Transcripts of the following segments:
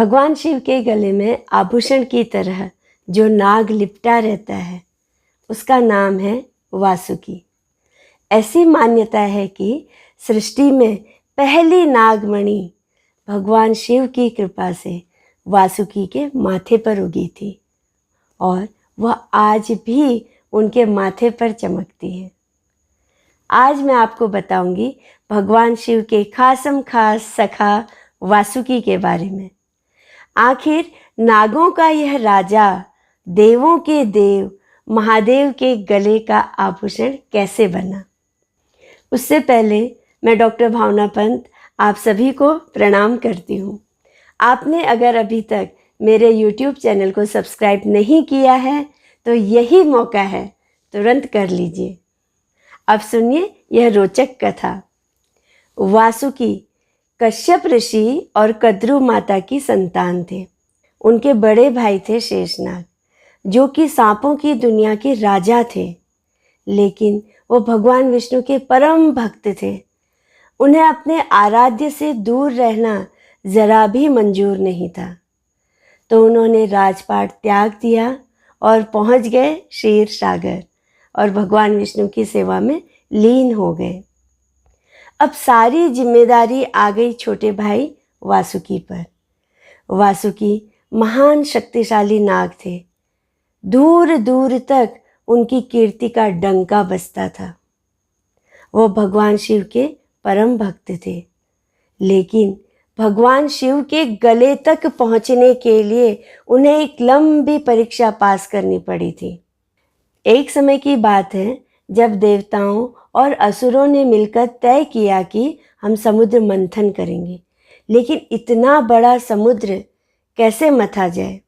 भगवान शिव के गले में आभूषण की तरह जो नाग लिपटा रहता है उसका नाम है वासुकी। ऐसी मान्यता है कि सृष्टि में पहली नागमणि भगवान शिव की कृपा से वासुकी के माथे पर उगी थी और वह आज भी उनके माथे पर चमकती है। आज मैं आपको बताऊंगी भगवान शिव के खासम खास सखा वासुकी के बारे में। आखिर नागों का यह राजा, देवों के देव महादेव के गले का आभूषण कैसे बना। उससे पहले मैं डॉक्टर भावना पंत आप सभी को प्रणाम करती हूँ। आपने अगर अभी तक मेरे YouTube चैनल को सब्सक्राइब नहीं किया है तो यही मौका है, तुरंत कर लीजिए। अब सुनिए यह रोचक कथा। वासुकी कश्यप ऋषि और कद्रू माता की संतान थे। उनके बड़े भाई थे शेषनाग, जो कि सांपों की दुनिया के राजा थे, लेकिन वो भगवान विष्णु के परम भक्त थे। उन्हें अपने आराध्य से दूर रहना जरा भी मंजूर नहीं था, तो उन्होंने राजपाट त्याग दिया और पहुंच गए क्षीर सागर और भगवान विष्णु की सेवा में लीन हो गए। अब सारी जिम्मेदारी आ गई छोटे भाई वासुकी पर। वासुकी महान शक्तिशाली नाग थे। दूर दूर तक उनकी कीर्ति का डंका बजता था। वो भगवान शिव के परम भक्त थे, लेकिन भगवान शिव के गले तक पहुंचने के लिए उन्हें एक लंबी परीक्षा पास करनी पड़ी थी। एक समय की बात है जब देवताओं और असुरों ने मिलकर तय किया कि हम समुद्र मंथन करेंगे, लेकिन इतना बड़ा समुद्र कैसे मथा जाए।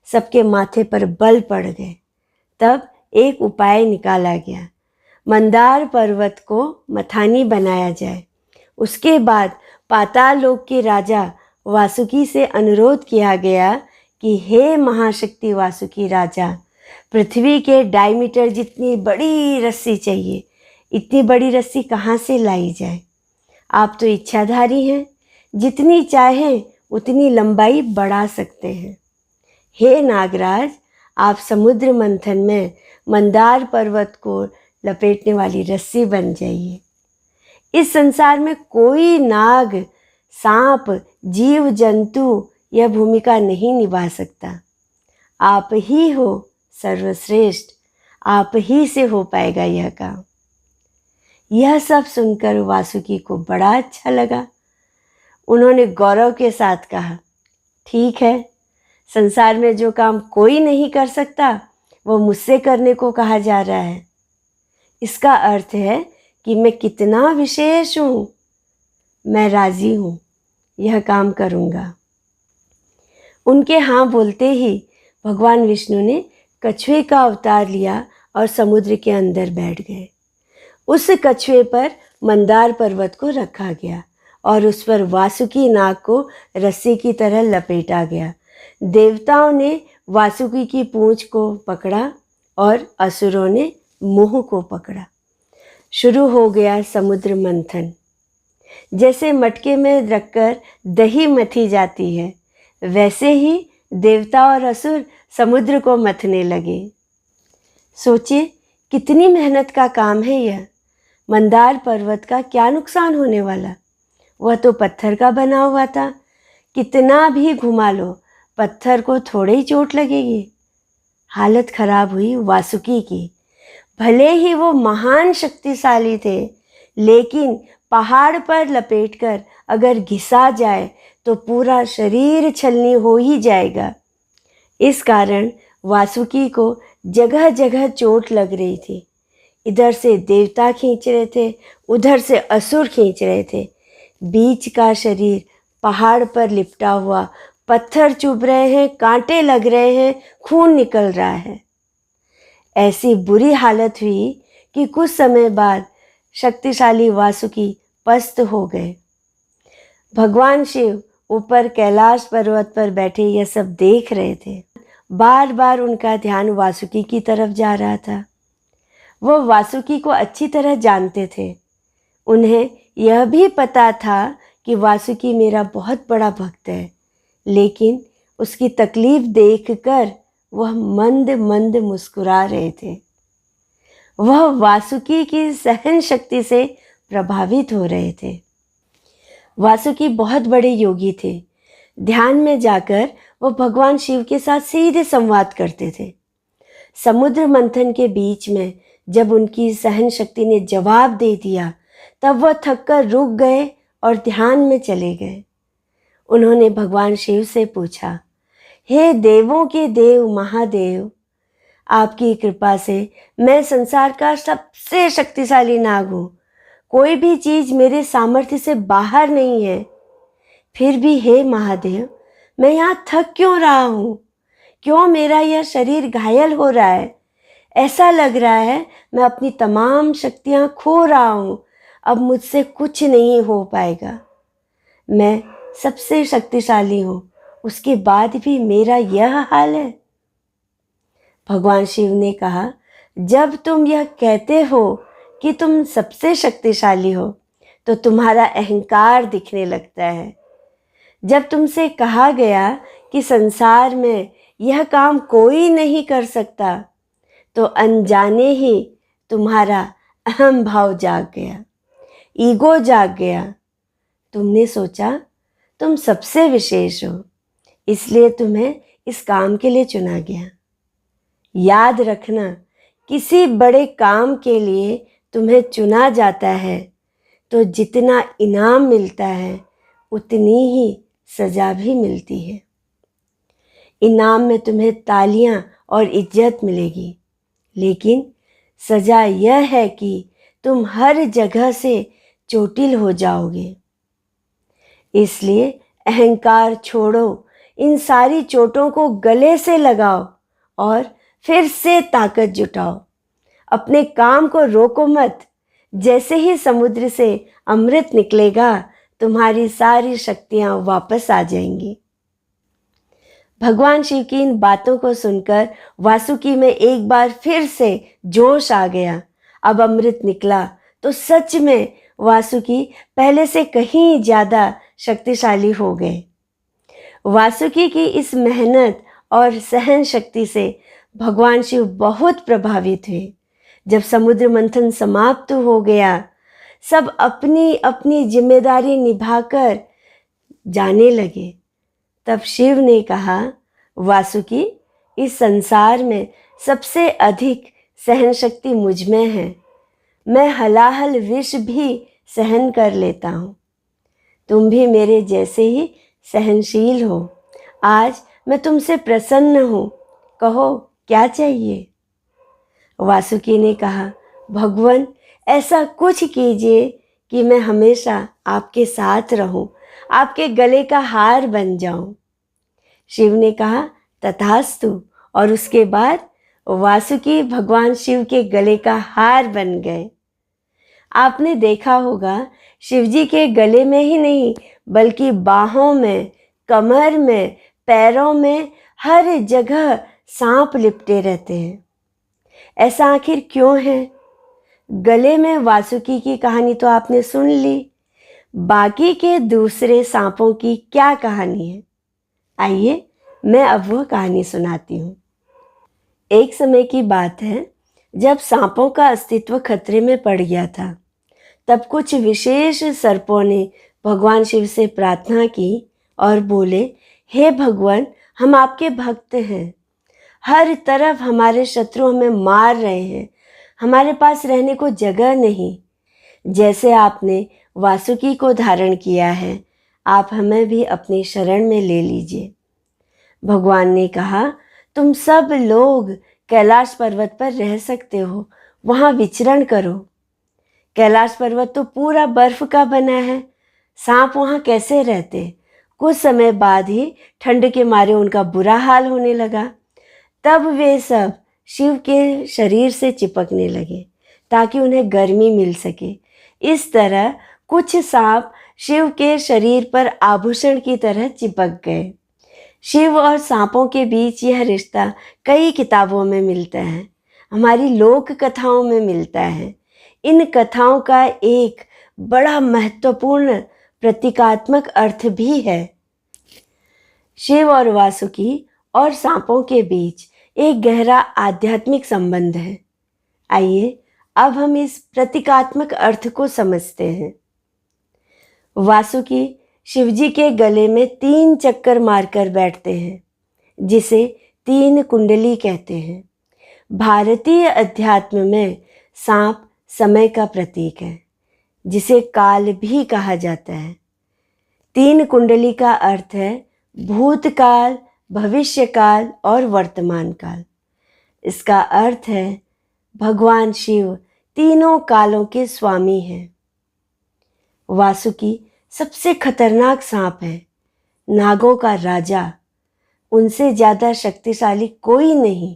सबके माथे पर बल पड़ गए। तब एक उपाय निकाला गया। मंदार पर्वत को मथानी बनाया जाए। उसके बाद पाताल लोक के राजा वासुकी से अनुरोध किया गया कि हे महाशक्ति वासुकी राजा, पृथ्वी के डायमीटर जितनी बड़ी रस्सी चाहिए, इतनी बड़ी रस्सी कहाँ से लाई जाए। आप तो इच्छाधारी हैं, जितनी चाहें उतनी लंबाई बढ़ा सकते हैं। हे नागराज, आप समुद्र मंथन में मंदार पर्वत को लपेटने वाली रस्सी बन जाइए। इस संसार में कोई नाग, सांप, जीव जंतु यह भूमिका नहीं निभा सकता। आप ही हो सर्वश्रेष्ठ, आप ही से हो पाएगा यह काम। यह सब सुनकर वासुकी को बड़ा अच्छा लगा। उन्होंने गौरव के साथ कहा, ठीक है, संसार में जो काम कोई नहीं कर सकता वो मुझसे करने को कहा जा रहा है। इसका अर्थ है कि मैं कितना विशेष हूँ। मैं राजी हूँ, यह काम करूँगा। उनके हाँ बोलते ही भगवान विष्णु ने कछुए का अवतार लिया और समुद्र के अंदर बैठ गए। उस कछुए पर मंदार पर्वत को रखा गया और उस पर वासुकी नाग को रस्सी की तरह लपेटा गया। देवताओं ने वासुकी की पूंछ को पकड़ा और असुरों ने मुंह को पकड़ा। शुरू हो गया समुद्र मंथन। जैसे मटके में रखकर दही मथी जाती है, वैसे ही देवता और असुर समुद्र को मथने लगे। सोचिए कितनी मेहनत का काम है यह। मंदार पर्वत का क्या नुकसान होने वाला, वह तो पत्थर का बना हुआ था। कितना भी घुमा लो, पत्थर को थोड़े ही चोट लगेगी। हालत खराब हुई वासुकी की। भले ही वो महान शक्तिशाली थे, लेकिन पहाड़ पर लपेटकर अगर घिसा जाए तो पूरा शरीर छलनी हो ही जाएगा। इस कारण वासुकी को जगह जगह चोट लग रही थी। इधर से देवता खींच रहे थे, उधर से असुर खींच रहे थे। बीच का शरीर पहाड़ पर लिपटा हुआ, पत्थर चुभ रहे हैं, कांटे लग रहे हैं, खून निकल रहा है। ऐसी बुरी हालत हुई कि कुछ समय बाद शक्तिशाली वासुकी पस्त हो गए। भगवान शिव ऊपर कैलाश पर्वत पर बैठे यह सब देख रहे थे। बार बार उनका ध्यान वासुकी की तरफ जा रहा था। वो वासुकी को अच्छी तरह जानते थे। उन्हें यह भी पता था कि वासुकी मेरा बहुत बड़ा भक्त है, लेकिन उसकी तकलीफ देखकर वह मंद मंद मुस्कुरा रहे थे। वह वासुकी की सहन शक्ति से प्रभावित हो रहे थे। वासुकी बहुत बड़े योगी थे। ध्यान में जाकर वह भगवान शिव के साथ सीधे संवाद करते थे। समुद्र मंथन के बीच में जब उनकी सहन शक्ति ने जवाब दे दिया, तब वह थककर रुक गए और ध्यान में चले गए। उन्होंने भगवान शिव से पूछा, हे देवों के देव महादेव, आपकी कृपा से मैं संसार का सबसे शक्तिशाली नाग हूँ। कोई भी चीज़ मेरे सामर्थ्य से बाहर नहीं है। फिर भी हे महादेव, मैं यहाँ थक क्यों रहा हूँ? क्यों मेरा यह शरीर घायल हो रहा है? ऐसा लग रहा है मैं अपनी तमाम शक्तियाँ खो रहा हूँ। अब मुझसे कुछ नहीं हो पाएगा। मैं सबसे शक्तिशाली हूँ, उसके बाद भी मेरा यह हाल है। भगवान शिव ने कहा, जब तुम यह कहते हो कि तुम सबसे शक्तिशाली हो, तो तुम्हारा अहंकार दिखने लगता है। जब तुमसे कहा गया कि संसार में यह काम कोई नहीं कर सकता, तो अनजाने ही तुम्हारा अहम भाव जाग गया, ईगो जाग गया। तुमने सोचा तुम सबसे विशेष हो, इसलिए तुम्हें इस काम के लिए चुना गया। याद रखना, किसी बड़े काम के लिए तुम्हें चुना जाता है तो जितना इनाम मिलता है उतनी ही सज़ा भी मिलती है। इनाम में तुम्हें तालियां और इज्जत मिलेगी, लेकिन सज़ा यह है कि तुम हर जगह से चोटिल हो जाओगे। इसलिए अहंकार छोड़ो, इन सारी चोटों को गले से लगाओ और फिर से ताकत जुटाओ। अपने काम को रोको मत। जैसे ही समुद्र से अमृत निकलेगा, तुम्हारी सारी शक्तियां वापस आ जाएंगी। भगवान शिव की इन बातों को सुनकर वासुकी में एक बार फिर से जोश आ गया। अब अमृत निकला तो सच में वासुकी पहले से कहीं ज़्यादा शक्तिशाली हो गए। वासुकी की इस मेहनत और सहन शक्ति से भगवान शिव बहुत प्रभावित हुए। जब समुद्र मंथन समाप्त हो गया, सब अपनी अपनी जिम्मेदारी निभाकर जाने लगे। तब शिव ने कहा, वासुकी, इस संसार में सबसे अधिक सहन शक्ति मुझ में है। मैं हलाहल विष भी सहन कर लेता हूँ। तुम भी मेरे जैसे ही सहनशील हो। आज मैं तुमसे प्रसन्न हूँ, कहो क्या चाहिए? वासुकी ने कहा, भगवान, ऐसा कुछ कीजिए कि मैं हमेशा आपके साथ रहूं, आपके गले का हार बन जाऊं। शिव ने कहा, तथास्तु, और उसके बाद वासुकी भगवान शिव के गले का हार बन गए। आपने देखा होगा, शिवजी के गले में ही नहीं बल्कि बाहों में, कमर में, पैरों में, हर जगह सांप लिपटे रहते हैं। ऐसा आखिर क्यों है? गले में वासुकी की कहानी तो आपने सुन ली, बाकी के दूसरे सांपों की क्या कहानी है? आइए मैं अब वह कहानी सुनाती हूँ। एक समय की बात है, जब सांपों का अस्तित्व खतरे में पड़ गया था, तब कुछ विशेष सर्पों ने भगवान शिव से प्रार्थना की और बोले, हे भगवान, हम आपके भक्त हैं। हर तरफ हमारे शत्रु हमें मार रहे हैं। हमारे पास रहने को जगह नहीं। जैसे आपने वासुकी को धारण किया है, आप हमें भी अपनी शरण में ले लीजिए। भगवान ने कहा, तुम सब लोग कैलाश पर्वत पर रह सकते हो, वहाँ विचरण करो। कैलाश पर्वत तो पूरा बर्फ का बना है, सांप वहाँ कैसे रहते? कुछ समय बाद ही ठंड के मारे उनका बुरा हाल होने लगा। तब वे सब शिव के शरीर से चिपकने लगे ताकि उन्हें गर्मी मिल सके। इस तरह कुछ सांप शिव के शरीर पर आभूषण की तरह चिपक गए। शिव और सांपों के बीच यह रिश्ता कई किताबों में मिलता है, हमारी लोक कथाओं में मिलता है। इन कथाओं का एक बड़ा महत्वपूर्ण प्रतीकात्मक अर्थ भी है। शिव और वासुकी और सांपों के बीच एक गहरा आध्यात्मिक संबंध है। आइए अब हम इस प्रतीकात्मक अर्थ को समझते हैं। वासुकी शिवजी के गले में 3 चक्कर मारकर बैठते हैं, जिसे 3 कुंडली कहते हैं। भारतीय अध्यात्म में सांप समय का प्रतीक है, जिसे काल भी कहा जाता है। 3 कुंडली का अर्थ है भूतकाल, भविष्यकाल और वर्तमान काल। इसका अर्थ है भगवान शिव तीनों कालों के स्वामी हैं। वासुकी सबसे खतरनाक सांप है, नागों का राजा। उनसे ज़्यादा शक्तिशाली कोई नहीं।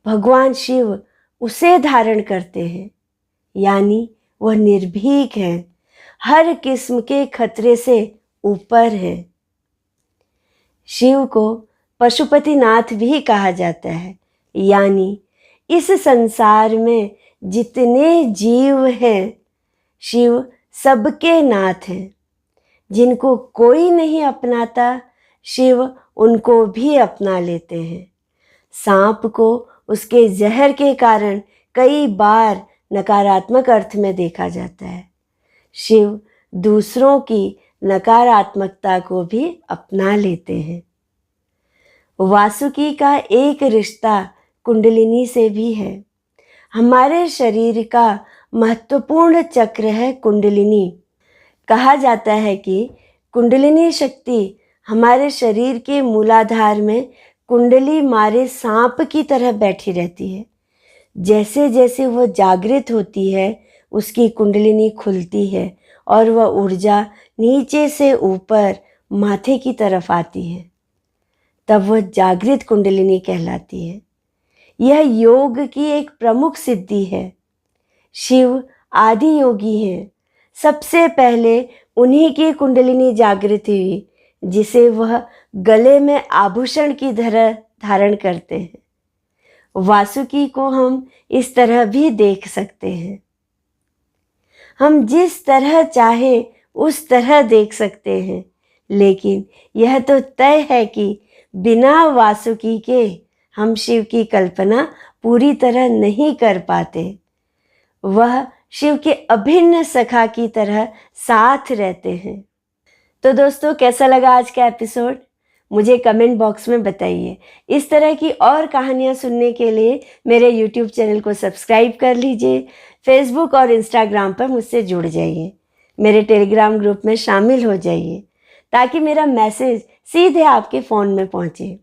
भगवान शिव उसे धारण करते हैं, यानी वह निर्भीक है, हर किस्म के खतरे से ऊपर है। शिव को पशुपतिनाथ भी कहा जाता है, यानी इस संसार में जितने जीव हैं, शिव सबके नाथ हैं। जिनको कोई नहीं अपनाता, शिव उनको भी अपना लेते हैं। सांप को उसके जहर के कारण कई बार नकारात्मक अर्थ में देखा जाता है। शिव दूसरों की नकारात्मकता को भी अपना लेते हैं। वासुकी का एक रिश्ता कुंडलिनी से भी है। हमारे शरीर का महत्वपूर्ण चक्र है कुंडलिनी। कहा जाता है कि कुंडलिनी शक्ति हमारे शरीर के मूलाधार में कुंडली मारे सांप की तरह बैठी रहती है। जैसे जैसे वह जागृत होती है, उसकी कुंडलिनी खुलती है और वह ऊर्जा नीचे से ऊपर माथे की तरफ आती है। तब वह जागृत कुंडलिनी कहलाती है। यह योग की एक प्रमुख सिद्धि है। शिव आदि योगी हैं। सबसे पहले उन्हीं की कुंडलिनी जागृत हुई, जिसे वह गले में आभूषण की तरह धारण करते हैं। वासुकी को हम इस तरह भी देख सकते हैं। हम जिस तरह चाहे उस तरह देख सकते हैं, लेकिन यह तो तय है कि बिना वासुकी के हम शिव की कल्पना पूरी तरह नहीं कर पाते। वह शिव के अभिन्न सखा की तरह साथ रहते हैं। तो दोस्तों, कैसा लगा आज का एपिसोड? मुझे कमेंट बॉक्स में बताइए। इस तरह की और कहानियाँ सुनने के लिए मेरे YouTube चैनल को सब्सक्राइब कर लीजिए। फेसबुक और इंस्टाग्राम पर मुझसे जुड़ जाइए। मेरे टेलीग्राम ग्रुप में शामिल हो जाइए, ताकि मेरा मैसेज सीधे आपके फ़ोन में पहुँचे।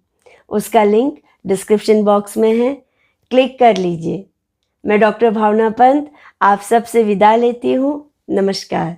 उसका लिंक डिस्क्रिप्शन बॉक्स में है, क्लिक कर लीजिए। मैं डॉक्टर भावना पंत आप सबसे विदा लेती हूँ। नमस्कार।